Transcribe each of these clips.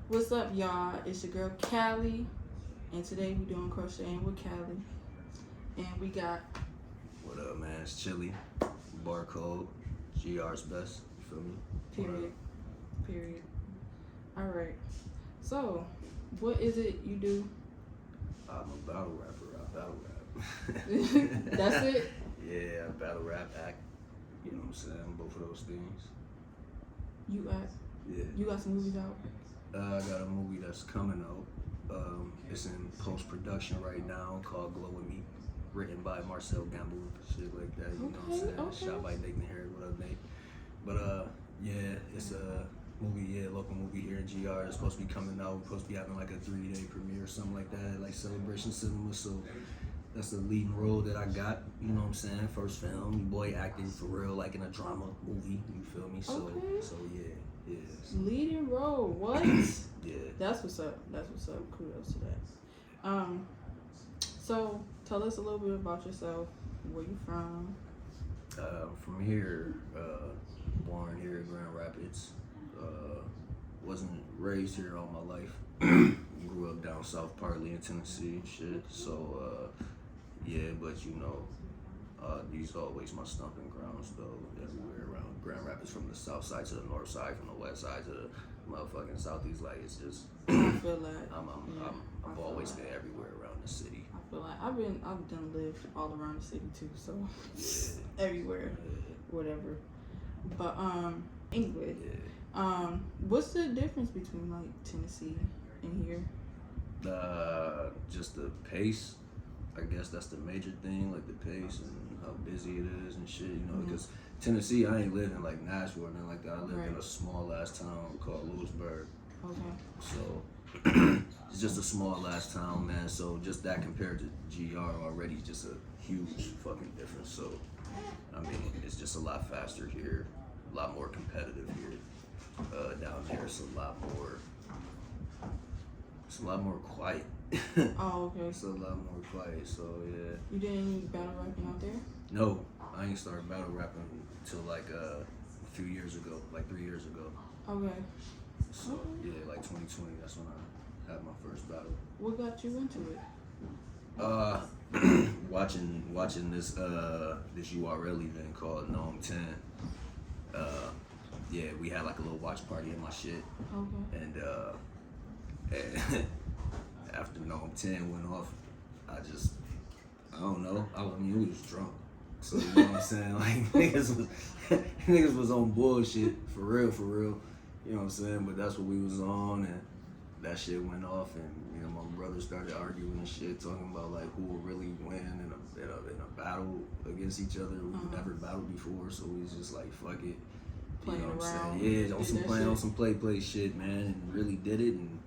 What's up, y'all? It's your girl Caly, and today we doing crocheting with Caly, and we got What up, man? It's Chili. Barcode. GR's best. You feel me? period. All right. So, what is it you do? I'm a battle rapper. I battle rap. That's it? Yeah, I battle rap, act. You know what I'm saying? Both of those things. You act. Yeah. You got some movies out. I got a movie that's coming out. It's in post-production right now called Glow With Me. Written by Marcel Gamble. Shit like that. You know what I'm saying? Shot by Nathan Harry. What up, Nate? But yeah, it's a movie, local movie here in GR. It's supposed to be coming out. Supposed to be having like a 3-day premiere or something like that, like Celebration Cinema. So that's the leading role that I got. You know what I'm saying? First film. Your boy acting for real, like in a drama movie. You feel me? So yeah. Leading role. What? Yeah. That's what's up. Kudos to that. So tell us a little bit about yourself. Where you from? From here, born here in Grand Rapids. Wasn't raised here all my life. Grew up down south, partly in Tennessee and shit. So, yeah, but you know, these are always my stomping grounds, though, everywhere around Grand Rapids, from the south side to the north side, from the west side to the motherfucking southeast. Like, it's just, I feel like I've always been everywhere around the city. I feel like I've done lived all around the city too, so Yeah. everywhere, whatever. But anyway, Yeah. what's the difference between like Tennessee and here? Just the pace. I guess that's the major thing, like the pace and how busy it is and shit, you know, because Tennessee, I ain't lived in like Nashville or nothing like that. I lived in a small ass town called Lewisburg. Okay. So it's just a small ass town, man. So just that compared to GR already, just a huge fucking difference. So I mean, it's just a lot faster here, a lot more competitive here. Down there, it's a lot more quiet. Oh, okay. It's a lot more quiet, so yeah. You did any battle rapping out there? No, I ain't started battle rapping until like a few years ago, like 3 years ago. Okay. So yeah, like 2020, that's when I had my first battle. What got you into it? Watching this URL event called Gnome 10. Yeah, we had like a little watch party in my shit. Okay. And after Gnome 10 went off, I don't know. I mean, we was drunk. So, you know what I'm saying? Like, niggas was on bullshit, for real. You know what I'm saying? But that's what we was on, and that shit went off, and, you know, my brother started arguing and shit, talking about, like, who would really win in a battle against each other. We've never battled before, so we was just like, fuck it. You know what I'm saying? Yeah, on some play shit, man, and really did it, and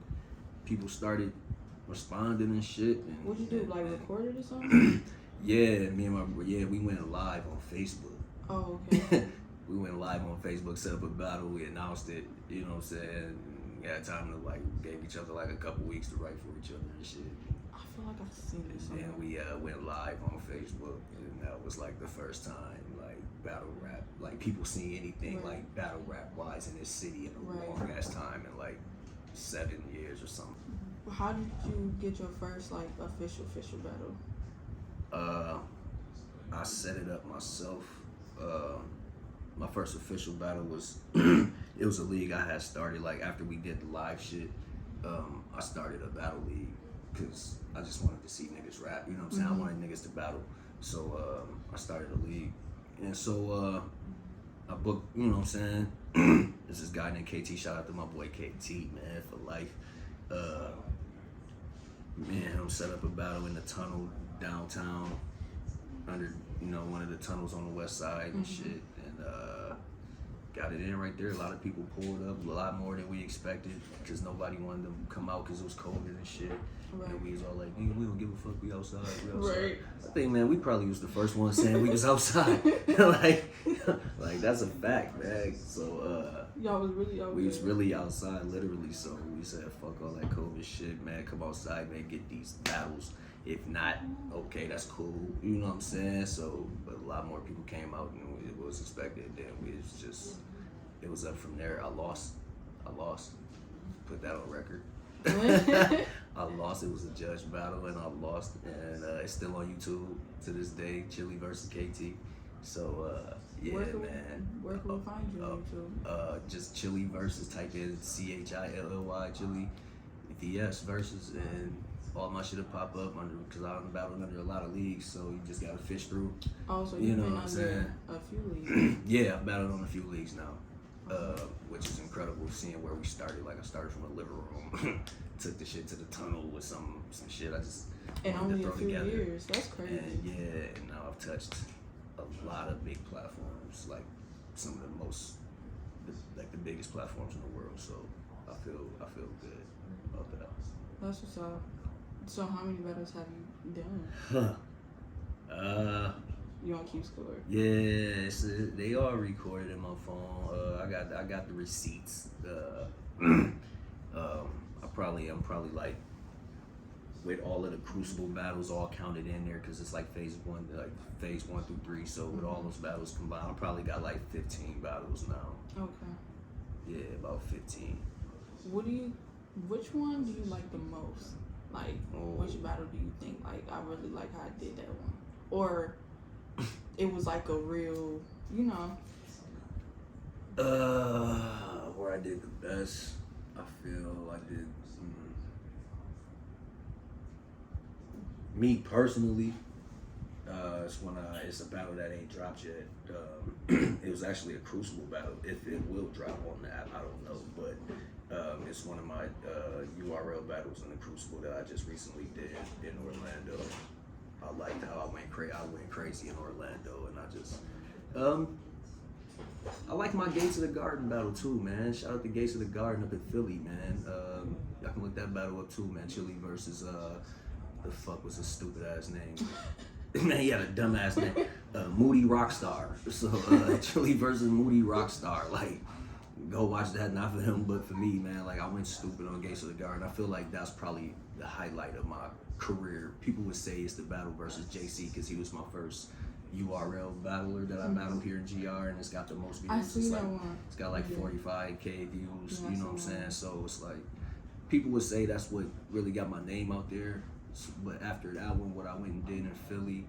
people started responding and shit. And, what'd you do, like recorded or something? Yeah, we went live on Facebook. Oh, okay. We went live on Facebook, set up a battle, we announced it, you know what I'm saying? We had time to like gave each other like a couple weeks to write for each other and shit. I feel like I've seen this. And we went live on Facebook, and that was like the first time like battle rap, like people seeing anything like battle rap wise in this city in a long ass time, in like 7 years or something. How did you get your first like official battle? I set it up myself. My first official battle was it was a league I had started like after we did the live shit. I started a battle league because I just wanted to see niggas rap. You know what I'm saying? I wanted niggas to battle, so I started a league, and so I booked. You know what I'm saying? There's this guy named KT. Shout out to my boy KT, man, for life. Me and him set up a battle in the tunnel downtown, under one of the tunnels on the west side and shit, and got it in right there. A lot of people pulled up, a lot more than we expected, because nobody wanted to come out because it was COVID and shit. And we was all like, nigga, we don't give a fuck, we outside. I think, man, we probably was the first one saying we was outside. like that's a fact, man. So y'all was really out we was really outside, literally. So we said, fuck all that COVID shit, man. Come outside, man, get these battles. If not, okay, that's cool. You know what I'm saying? So, but a lot more people came out than it was expected. Then it was up from there. I lost. put that on record. I lost. It was a judge battle, and I lost, and it's still on YouTube to this day. Chili versus KT. So yeah, where can man. where can we find you on YouTube? Just Chili versus. Type in CHILLY Chili, VS versus, and all my shit'll pop up under because I'm battling under a lot of leagues. So you just gotta fish through. Oh, so you you've know been what I'm under saying? a few leagues. Yeah, I've battled on a few leagues now, which is incredible seeing where we started. Like I started from a living room, took the shit to the tunnel with some shit I just In wanted only to a throw few together. years. That's crazy. And yeah, and now I've touched a lot of big platforms, like some of the most, like the biggest platforms in the world. So I feel good about that. That's what's up. So how many battles have you done? You don't keep score. Yeah, they are recorded in my phone. I got the receipts. I'm probably like with all of the Crucible battles all counted in there because it's like phase 1 through 3. So with all those battles combined, I probably got like 15 battles now. Okay. Yeah, about 15. Which one do you like the most? Like, which battle do you think, like, I really like how I did that one? Or it was like a real, you know. Where I did the best, I feel I did. Me personally, it's a battle that ain't dropped yet. It was actually a Crucible battle. If it will drop on the app, I don't know, but it's one of my URL battles in the Crucible that I just recently did in Orlando. I liked how I went crazy in Orlando, and I just I like my Gates of the Garden battle too, man. Shout out to Gates of the Garden up in Philly, man. Y'all can look that battle up too, man. Chili versus the fuck was his stupid ass name? Man, he had a dumb ass name. Moody Rockstar. So Chili versus Moody Rockstar. Like, go watch that. Not for him, but for me, man. Like, I went stupid on Gates of the Garden. I feel like that's probably the highlight of my career. People would say it's the battle versus JC because he was my first URL battler that I battled here in GR, and it's got the most views. I see that one. It's got like 45K views. You know what I'm saying? So it's like people would say that's what really got my name out there. But after that one, what I went and did in Philly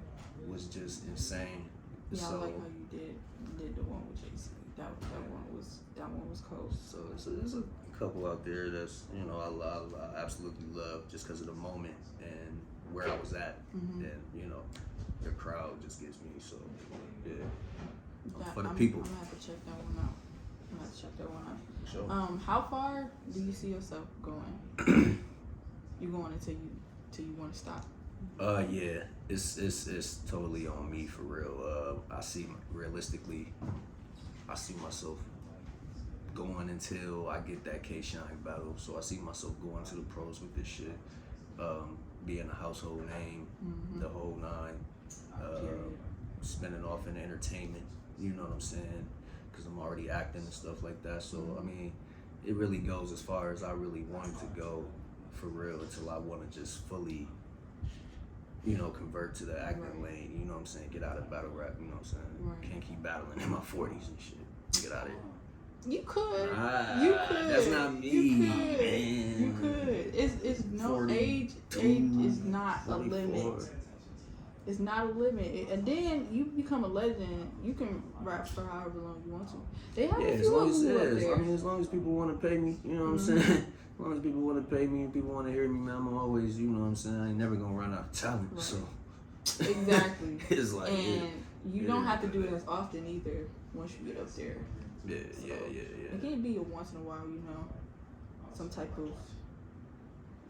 was just insane. Yeah, so, I like how you did the one with JC. That one was cool. So there's a couple out there that's I absolutely love just because of the moment and where I was at, and the crowd just gets me. So yeah, for the people. I'm gonna have to check that one out. Sure. How far do you see yourself going? You going until you want to stop? Yeah, it's totally on me for real. I see myself going until I get that K-Shine battle. So I see myself going to the pros with this shit, being a household name, the whole nine, spinning off in entertainment. You know what I'm saying? Because I'm already acting and stuff like that. So I mean, it really goes as far as I really wanted to go. For real, until I want to just fully, convert to the acting lane. You know what I'm saying? Get out of battle rap. You know what I'm saying? Right. Can't keep battling in my 40s and shit. Get out of here. You could. You could. That's not me, man. You could. It's no 40, age. Age is not 44. a limit. It's not a limit. And then you become a legend. You can rap for however long you want to. They have a few of them up there. I mean, as long as people want to pay me, you know what I'm saying? As long as people want to pay me and people want to hear me, man, I'm always, you know what I'm saying? I ain't never going to run out of talent, right. So. Exactly. It's like, you don't have to do it as often either once you get up there. Yeah. It can't be a once in a while, some type of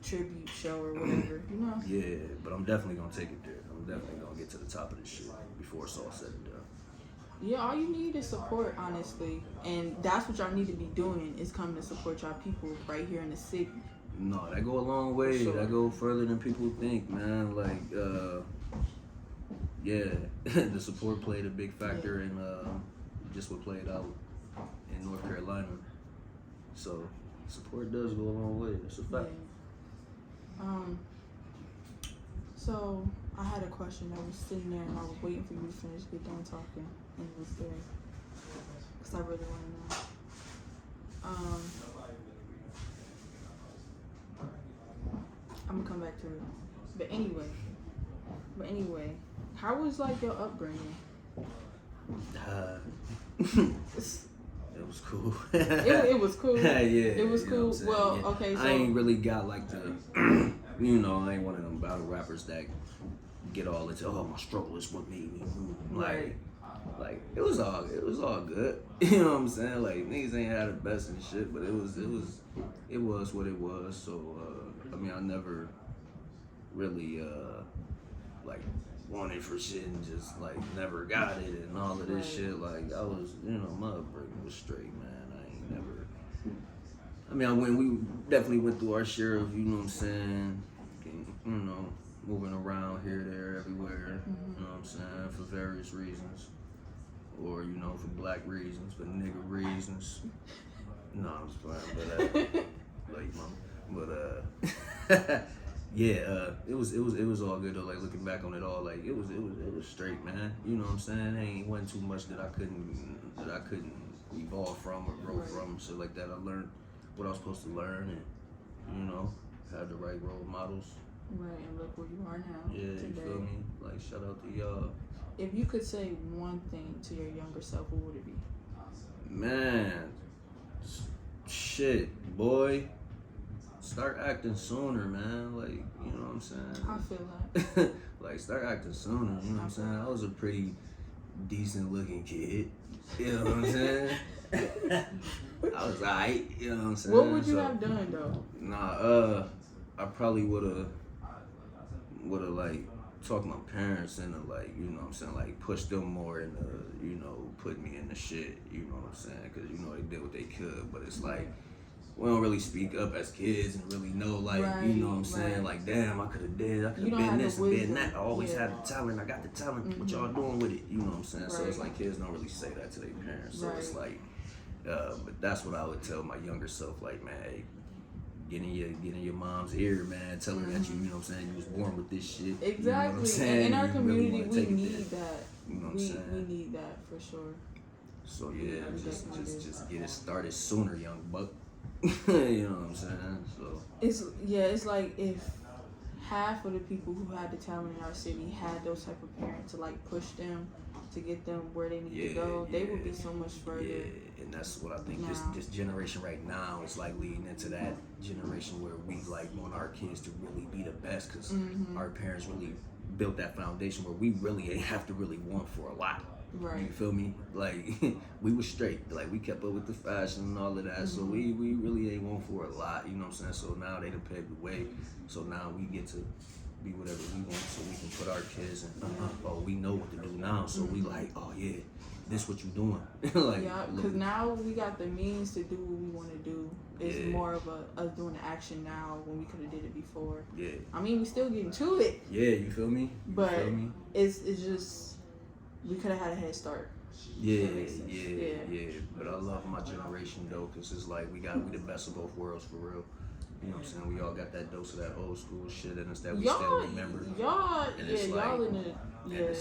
tribute show or whatever, Yeah, but I'm definitely going to take it there. I'm definitely going to get to the top of this shit before it's all said and done. Yeah, all you need is support, honestly. And that's what y'all need to be doing, is coming to support y'all people right here in the city. No, that go a long way. Sure. That go further than people think, man. Like, the support played a big factor in just what played out in North Carolina. So, support does go a long way. That's a fact. Yeah. So, I had a question. I was sitting there and I was waiting for you to finish, get done talking, and it was there. Because I really want to know. I'm gonna come back to it. But anyway, how was like your upbringing? It was cool. It was cool. Yeah, It was you know cool. what I'm saying? Well, Yeah. okay, so I ain't really got like the, I ain't one of them battle rappers that get all into, oh, my struggle is what made me. Right. Like it was all good. You know what I'm saying? Like niggas ain't had the best and shit, but it was what it was. So I mean, I never really like wanted for shit and just like never got it and all of this shit. Like I was, my upbringing was straight, man. I ain't never. I mean, we definitely went through our share of, you know what I'm saying, moving around here, there, everywhere. You know what I'm saying, for various reasons, or for black reasons, for nigga reasons. No, I'm just playing, but yeah, it was all good though. Like looking back on it all, like it was straight, man. You know what I'm saying? It wasn't too much that I couldn't evolve from or grow from, shit like that. I learned what I was supposed to learn, and had the right role models. Right, and look where you are now. Yeah, today. You feel me? Like shout out to y'all. If you could say one thing to your younger self, what would it be? Man, shit, boy. Start acting sooner, man. Like, you know what I'm saying? I feel that. Like, start acting sooner, you know what I'm saying? I was a pretty decent looking kid. You know what I'm saying? I was alright, you know what I'm saying? What would you have done, though? Nah, I probably would've like talked to my parents and like, you know what I'm saying, like push them more into, put me in the shit, you know what I'm saying? Cause they did what they could, but it's like, we don't really speak up as kids and really know, like, you know what I'm saying? Like, damn, I could have been this and been that. I always had the talent. I got the talent. What y'all doing with it? You know what I'm saying? Right. So it's like kids don't really say that to their parents. So it's like, but that's what I would tell my younger self. Like, man, hey, get in your mom's ear, man. Tell her that you know what I'm saying, you was born with this shit. Exactly. You know what I'm saying? And in our community, really we need that. You know what I'm saying? We need that for sure. So yeah, just get it started sooner, young buck. You know what I'm saying? So it's like if half of the people who had the talent in our city had those type of parents to like push them to get them where they need to go, they would be so much further. Yeah, and that's what I think this generation right now is like leading into that generation where we like want our kids to really be the best because our parents really built that foundation where we really ain't have to really want for a lot. Right. You feel me? Like we was straight. Like we kept up with the fashion and all of that. So we really ain't want for a lot. You know what I'm saying? So now they done paved the way. So now we get to be whatever we want. So we can put our kids in. We know what to do now. So we like, oh yeah, this what you doing? Like, yeah, because now we got the means to do what we want to do. It's more of us doing the action now when we could have did it before. Yeah. I mean, we still getting to it. Yeah, you feel me? But it's just. We could have had a head start. Yeah. But I love my generation though, cause it's like we the best of both worlds for real. You know what I'm saying? We all got that dose of that old school shit in us that we still remember. And it's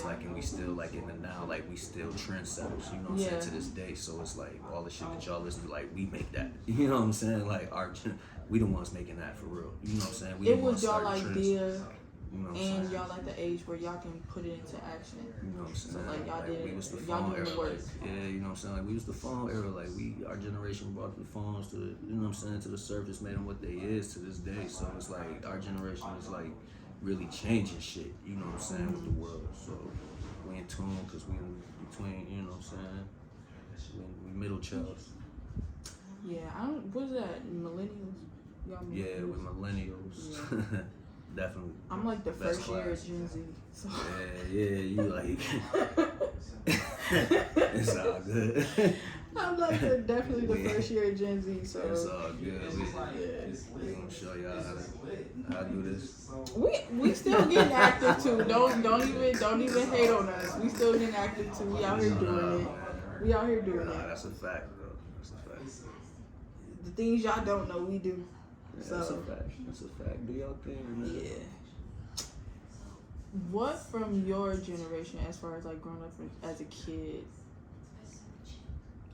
like, and we still like in the now, like we still trendsetters. You know what I'm saying? To this day, so it's like all the shit that y'all listen to, like we make that. You know what I'm saying? Like we the ones making that for real. You know what I'm saying? We it was y'all idea. You know and y'all at the age where y'all can put it into action. You know what I'm saying? So like y'all did, we was the y'all phone did era. the work. Yeah, you know what I'm saying? Like we was the phone era. Like our generation brought the phones to the, you know what I'm saying, to the surface, made them what they is to this day. So it's like our generation is like really changing shit. You know what I'm saying, with the world. So we in tune because we in between. You know what I'm saying? We middle child. Yeah, what is that? Millennials? Y'all millennials? Yeah, we're millennials. Yeah. Definitely. I'm like the first year of Gen Z. So. Yeah, you like. It's all good. I'm like definitely the first year of Gen Z. So it's all good. We gonna show y'all how to do this. We still getting active too. Don't even hate on us. We still getting active too. We out here doing it. We out here doing it. That's a fact, though. That's a fact. The things y'all don't know, we do. Yeah, so, that's a fact. That's a fact. Do y'all thing? Yeah. What from your generation, as far as like growing up as a kid?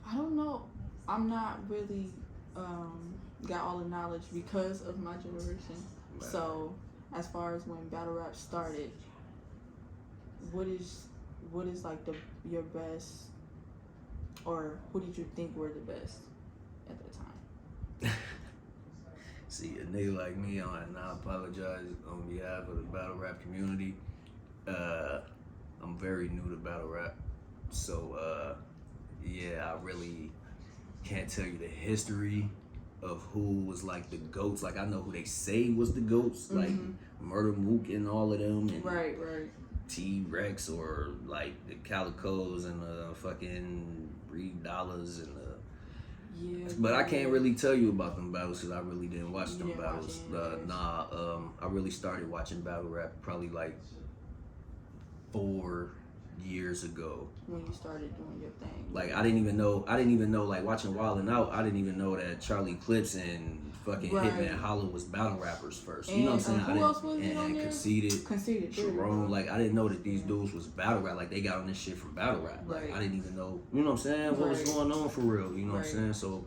I don't know. I'm not really got all the knowledge because of my generation. So, as far as when battle rap started, what is like your best, or who did you think were the best at the time? See, a nigga like me, and I apologize on behalf of the battle rap community. I'm very new to battle rap, so yeah, I really can't tell you the history of who was like the GOATs. Like, I know who they say was the GOATs, like Murder Mook and all of them, and right. T-Rex, or like the Calicos and the fucking Reed Dollars and the. Yeah. But I can't really tell you about them battles because I really didn't watch them didn't battles. I really started watching battle rap probably like 4 years ago. When you started doing your thing. Like, I didn't even know, like, watching Wild 'N Out, I didn't even know that Charlie Clips and fucking Hitman Holla was battle rappers first. And, you know what I'm saying? Who else was on there? Conceited, Sharon. Like, I didn't know that these dudes was battle rap. Like, they got on this shit from battle rap. Like, I didn't even know, you know what I'm saying, what was going on for real. You know what I'm saying? So,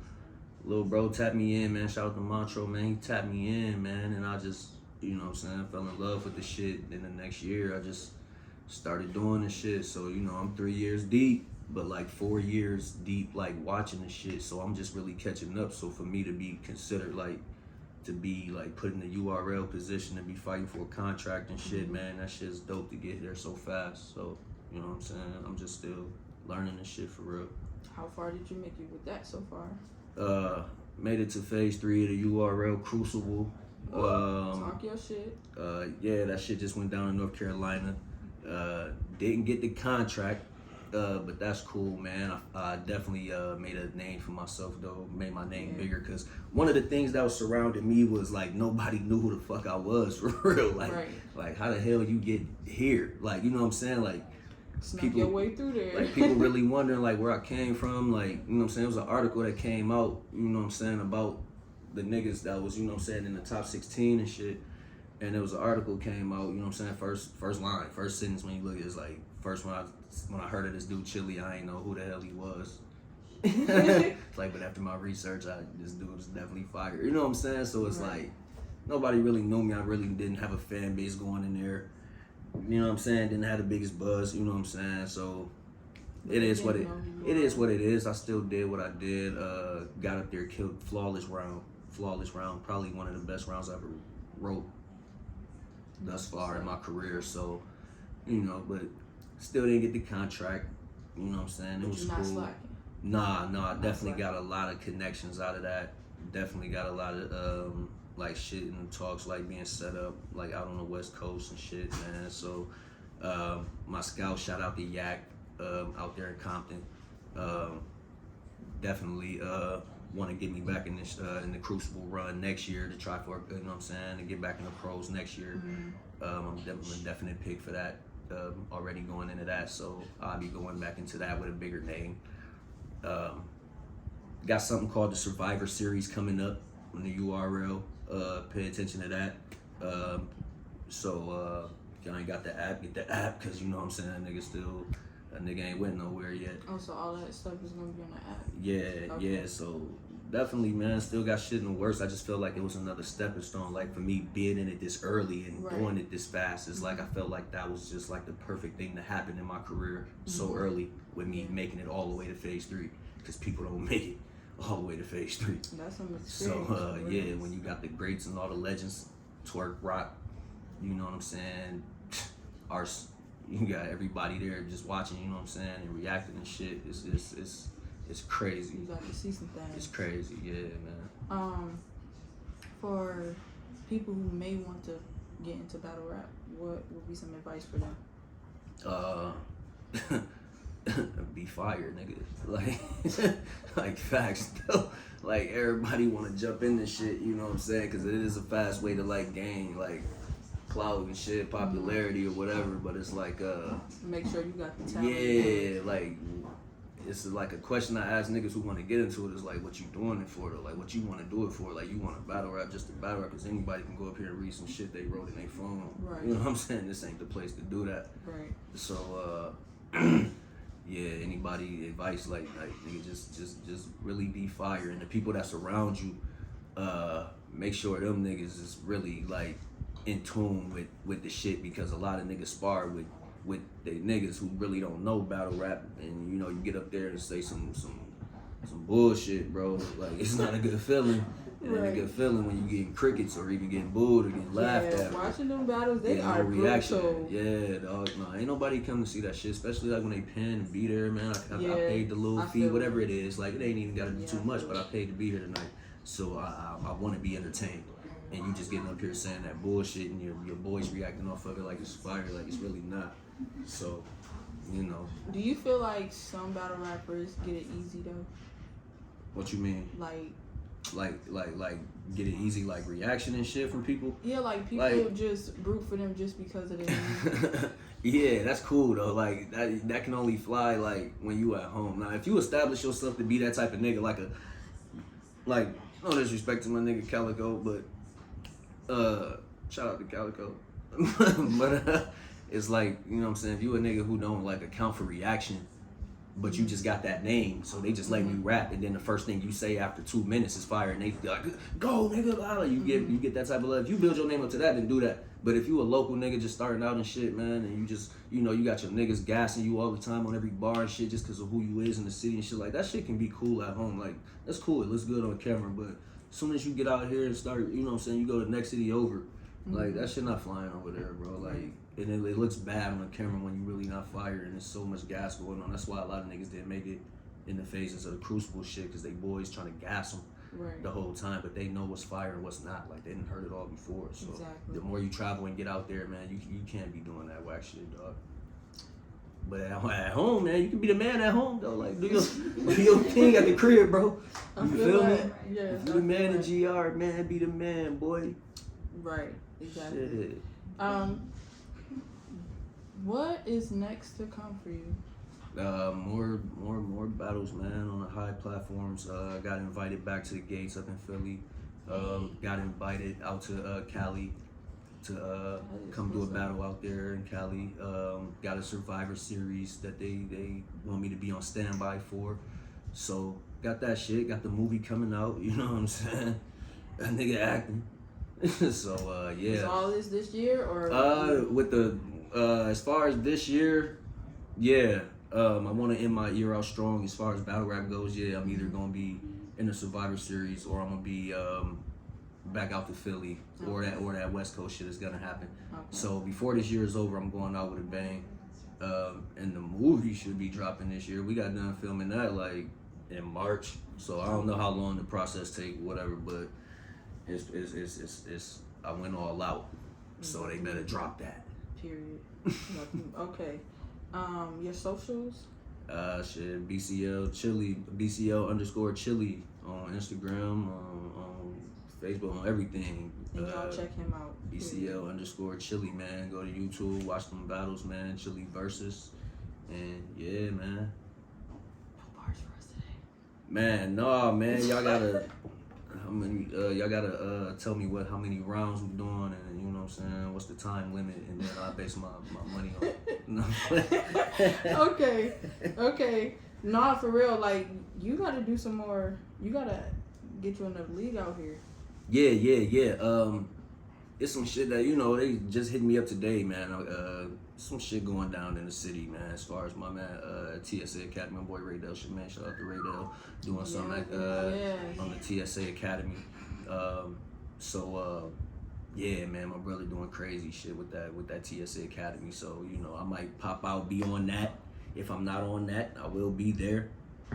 little bro tapped me in, man. Shout out to Montro, man. He tapped me in, man. And I just, you know what I'm saying, fell in love with the shit. Then the next year, I just started doing the shit. So, you know, I'm 3 years deep, but like 4 years deep, like watching the shit. So I'm just really catching up. So for me to be considered like, to be like put in the URL position and be fighting for a contract and shit, man, that shit's dope to get there so fast. So, you know what I'm saying? I'm just still learning this shit for real. How far did you make it with that so far? Made it to phase 3 of the URL Crucible. Talk your shit. Yeah, that shit just went down in North Carolina. Didn't get the contract, but that's cool, man. I definitely made a name for myself, though. Made my name bigger, because one of the things that was surrounding me was like nobody knew who the fuck I was for real. Like how the hell you get here? Like, you know what I'm saying? Like, snuck people, your way through there. Like, people really wondering like where I came from. Like, you know what I'm saying? It was an article that came out, you know what I'm saying, about the niggas that was, you know what I'm saying, in the top 16 and shit. And there was an article came out, you know what I'm saying, first line, first sentence when you look at it, it's like, first when I heard of this dude Chili, I ain't know who the hell he was. Like, but after my research, this dude is definitely fire. You know what I'm saying? So it's like, nobody really knew me. I really didn't have a fan base going in there. You know what I'm saying? Didn't have the biggest buzz, you know what I'm saying? So it is what it is. I still did what I did. Got up there, killed flawless round. Probably one of the best rounds I ever wrote thus far in my career. So, you know, but still didn't get the contract. You know what I'm saying? It was cool. Slacking. Nah, I definitely got a lot of connections out of that. Definitely got a lot of like shit in talks, like being set up like out on the West Coast and shit, man. So my scout, shout out to Yak out there in Compton. Definitely want to get me back in this in the Crucible run next year to try for, you know what I'm saying, to get back in the pros next year. I'm definitely a definite pick for that. Already going into that, so I'll be going back into that with a bigger name. Got something called the Survivor Series coming up on the URL. Pay attention to that. So if y'all ain't got the app, get the app, because you know what I'm saying, a nigga ain't went nowhere yet. Oh, so all that stuff is gonna be on the app? Yeah, okay. Yeah, so definitely, man, still got shit in the works. I just feel like it was another stepping stone, like for me being in it this early and doing it this fast. It's like I felt like that was just like the perfect thing to happen in my career so early, with me making it all the way to phase 3, because people don't make it all the way to phase 3. That's some experience. So yeah, when you got the greats and all the legends, Twerk, Rock, you know what I'm saying, you got everybody there just watching, you know what I'm saying, and reacting and shit. It's crazy. You got to see some things. It's crazy, yeah, man. For people who may want to get into battle rap, what would be some advice for them? Be fired, nigga. Like facts, though. Like, everybody want to jump in this shit, you know what I'm saying? Because it is a fast way to, like, gain, like, clout and shit, popularity or whatever, but it's like, make sure you got the talent. Yeah, like, it's like a question I ask niggas who want to get into it is like, what you doing it for, though? Like, what you want to do it for? Like, you want to battle rap just to battle rap, because anybody can go up here and read some shit they wrote in their phone. Right. You know what I'm saying? This ain't the place to do that. Right. So, yeah, anybody advice, like nigga, just really be fire, and the people that surround you, make sure them niggas is really like in tune with the shit, because a lot of niggas spar with they niggas who really don't know battle rap, and you know, you get up there and say some bullshit, bro. Like, it's not a good feeling. It ain't a good feeling when you getting crickets or even getting booed or getting laughed at. Watching them battles, they are brutal. Yeah, dog. No, ain't nobody come to see that shit, especially like when they pen and be there, man. I paid the little fee, whatever it is. Like, it ain't even gotta be too much, but I paid to be here tonight. So I want to be entertained. And you just getting up here saying that bullshit, and your boys reacting off of it like it's fire, like it's really not. So, you know. Do you feel like some battle rappers get it easy though? What you mean? Like get it easy, like reaction and shit from people? Yeah, like people just root for them just because of their Yeah, that's cool though. Like that can only fly like when you at home. Now if you establish yourself to be that type of nigga, like no disrespect to my nigga Calico, but shout out to Calico. But it's like, you know what I'm saying, if you a nigga who don't like account for reaction, but you just got that name, so they just letting you rap, and then the first thing you say after 2 minutes is fire, and they be like, go nigga, you get that type of love. If you build your name up to that, then do that. But if you a local nigga just starting out and shit, man, and you just, you know, you got your niggas gassing you all the time on every bar and shit just because of who you is in the city and shit, like that shit can be cool at home. Like, that's cool, it looks good on camera, but as soon as you get out here and start, you know what I'm saying, you go to the next city over, like that shit not flying over there, bro. Like, and it looks bad on the camera when you really not fired, and there's so much gas going on. That's why a lot of niggas didn't make it in the phases of the Crucible shit, because they boys trying to gas them the whole time, but they know what's fire and what's not. Like, they didn't heard it all before. So the more you travel and get out there, man, you can't be doing that whack shit, dog. But at home, man, you can be the man at home, though. Like, do your thing at the crib, bro. You feel me? Yeah. Be the man in GR, man. Be the man, boy. Right. Exactly. Shit. What is next to come for you? More battles, man, on the high platforms. Got invited back to the gates up in Philly. Got invited out to Caly to come do a battle out there in Caly. Got a Survivor series that they want me to be on standby for. So got that shit. Got the movie coming out. You know what I'm saying? That nigga acting. So yeah. Is all this year or? With the as far as this year, yeah. I want to end my year out strong as far as battle rap goes. Yeah, I'm either gonna be in the Survivor series or I'm gonna be back out to Philly, or that West Coast shit is gonna happen. Okay. So before this year is over, I'm going out with a bang. And the movie should be dropping this year. We got done filming that like in March, so I don't know how long the process take, whatever. But it's I went all out, so they better drop that. Period. Okay. Your socials? Shit, BCL_Chili on Instagram, on Facebook, on everything. And y'all check him out. BCL_Chili, man. Go to YouTube, watch them battles, man. Chili versus, and yeah, man. No bars for us today. Man, no, man. Y'all gotta. Y'all gotta tell me how many rounds we're doing, and you know what I'm saying, what's the time limit, and then I base my money on it. Okay. Nah, for real, like, you gotta do some more, you gotta get you another league out here. Yeah. It's some shit that, you know, they just hit me up today, man. Some shit going down in the city, man, as far as my man, TSA Academy, my boy Raydell shit, man. Shout out to Raydell doing something on the TSA Academy. Yeah, man, my brother doing crazy shit with that TSA Academy. So, you know, I might pop out, be on that. If I'm not on that, I will be there.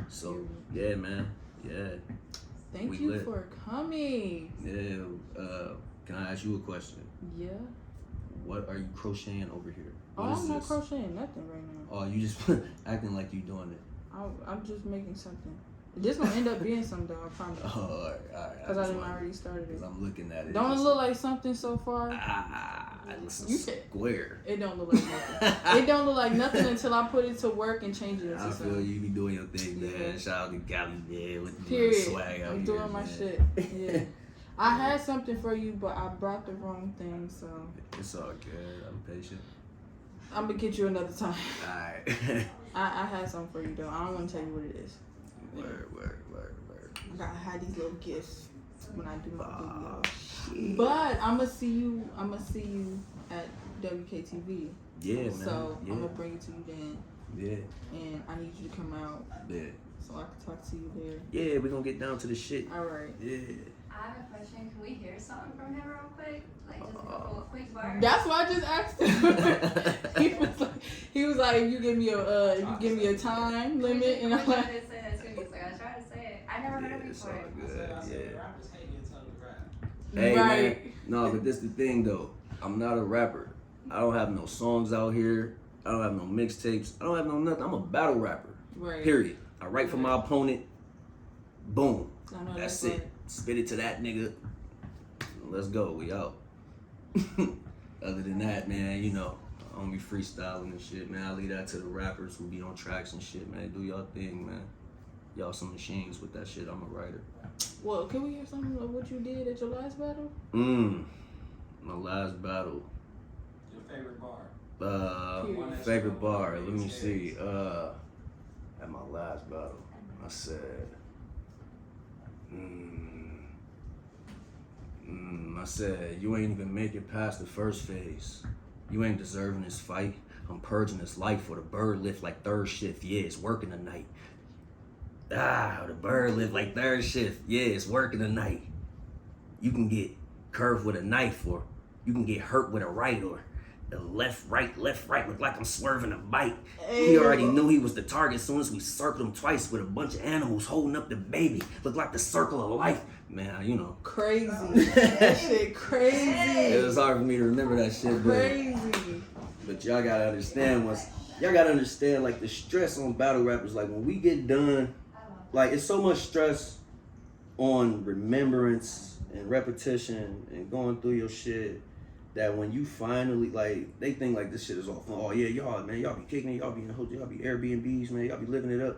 So, yeah, man. Yeah. Thank you for coming. Yeah. Can I ask you a question? Yeah. What are you crocheting over here? I'm not crocheting nothing right now. Oh, you just acting like you doing it. I'm just making something. This gonna end up being something, though, I promise. Oh, all right. Because I didn't already started it. Because I'm looking at it. Don't it look like something so far? It's square. It don't look like nothing. It don't look like nothing until I put it to work and change it into something. I feel you be doing your thing, man. Shout out to Caly, man, with the swag out I'm doing my shit. Yeah. I had something for you, but I brought the wrong thing, so. It's all good. I'm patient. I'm gonna get you another time. Alright. I had something for you, though. I don't want to tell you what it is. Word. I gotta hide these little gifts when I do my videos. But I'ma see you at WKTV. Yeah, man. So yeah. I'm gonna bring it to you then. Yeah. And I need you to come out. Yeah. So I can talk to you there. Yeah, we're gonna get down to the shit. Alright. Yeah. I have a question. Can we hear something from him real quick? Like just a couple of quick bars. That's why I just asked him. he was like, you give me a time limit, and I'm like, I didn't say that to you, so I tried to say it. I never heard it It's before. all good. Yeah. Rappers hate getting told to rap. Hey, right. man. No, but this the thing though. I'm not a rapper. I don't have no songs out here. I don't have no mixtapes. I don't have no nothing. I'm a battle rapper. Right. Period. I write for my opponent. Boom. I know That's right. it. Spit it to that nigga. Let's go. We out. Other than that, man, you know, I don't be freestyling and shit, man. I leave that to the rappers who be on tracks and shit, man. Do y'all thing, man. Y'all some machines with that shit. I'm a writer. Well, can we hear something of what you did at your last battle? My last battle. Your favorite bar. Favorite bar. Let me see. At my last battle, I said, I said, you ain't even make it past the first phase. You ain't deserving this fight. I'm purging this life for the bird lift like third shift. Yeah, it's working tonight. The bird lift like third shift. Yeah, it's working tonight. You can get curved with a knife, or you can get hurt with a right, or the left, right, look like I'm swerving a bike. He already knew he was the target as soon as we circled him twice with a bunch of animals holding up the baby. Looked like the circle of life. Man, you know. Crazy. That shit crazy. It was hard for me to remember that shit, Crazy. but y'all gotta understand like the stress on battle rappers, like when we get done, like it's so much stress on remembrance and repetition and going through your shit that when you finally, like, they think like this shit is all fun. Oh yeah, y'all be kicking it, y'all be in the hotel, y'all be Airbnbs, man, y'all be living it up.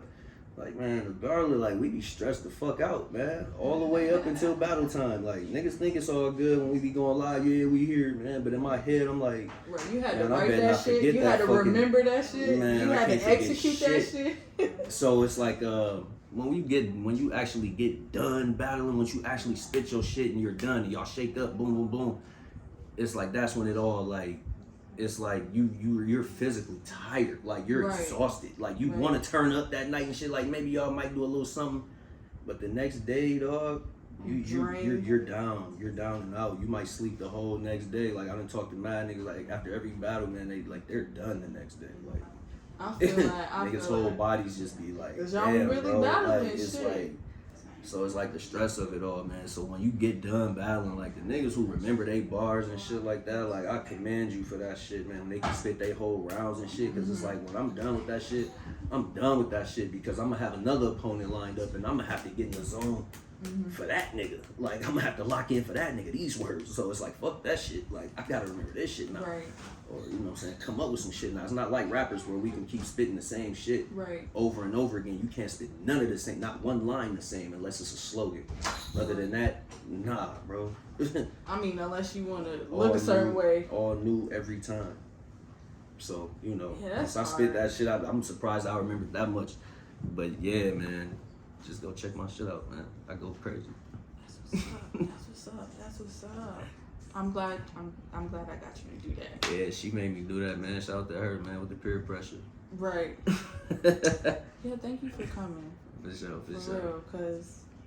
Like, man, regardless, like, we be stressed the fuck out, man. All the way up until battle time. Like, niggas think it's all good when we be going live. Yeah, we here, man. But in my head, I'm like, right, you had to man, I write better that not shit. forget You that had to fucking- remember that shit. Man, you I had can't to forget execute that shit. So it's like, when you actually get done battling, once you actually spit your shit and you're done and y'all shake up, boom, boom, boom, it's like that's when it all, like, it's like you're physically tired, like you're Right. exhausted, like you Right. want to turn up that night and shit, like maybe y'all might do a little something, but the next day, dog, you're down and out. You might sleep the whole next day. Like I done talked to mad niggas, like after every battle, man, they're done the next day, like. I feel like niggas' whole bodies just be like, 'Cause y'all damn, really bro. battling Like, it's shit. like, so it's like the stress of it all, man. So when you get done battling, like the niggas who remember they bars and shit like that, like I commend you for that shit, man. When they can spit they whole rounds and shit, because it's like when I'm done with that shit, I'm done with that shit because I'm gonna have another opponent lined up and I'm gonna have to get in the zone for that nigga. Like I'm gonna have to lock in for that nigga, these words. So it's like, fuck that shit. Like I gotta remember this shit now. Right. Or, you know what I'm saying, come up with some shit now. It's not like rappers where we can keep spitting the same shit Right. over and over again. You can't spit none of the same, not one line the same unless it's a slogan. Other than that, nah, bro. I mean, unless you want to All look a certain new, way. All new every time. So, you know, Yeah, that's once I spit hard. that shit out, I'm surprised I remember that much. But yeah, man, just go check my shit out, man. I go crazy. That's what's up. I'm glad I got you to do that. Yeah, she made me do that, man. Shout out to her, man, with the peer pressure. Right. Yeah, thank you for coming. For sure, for For sure. real, cause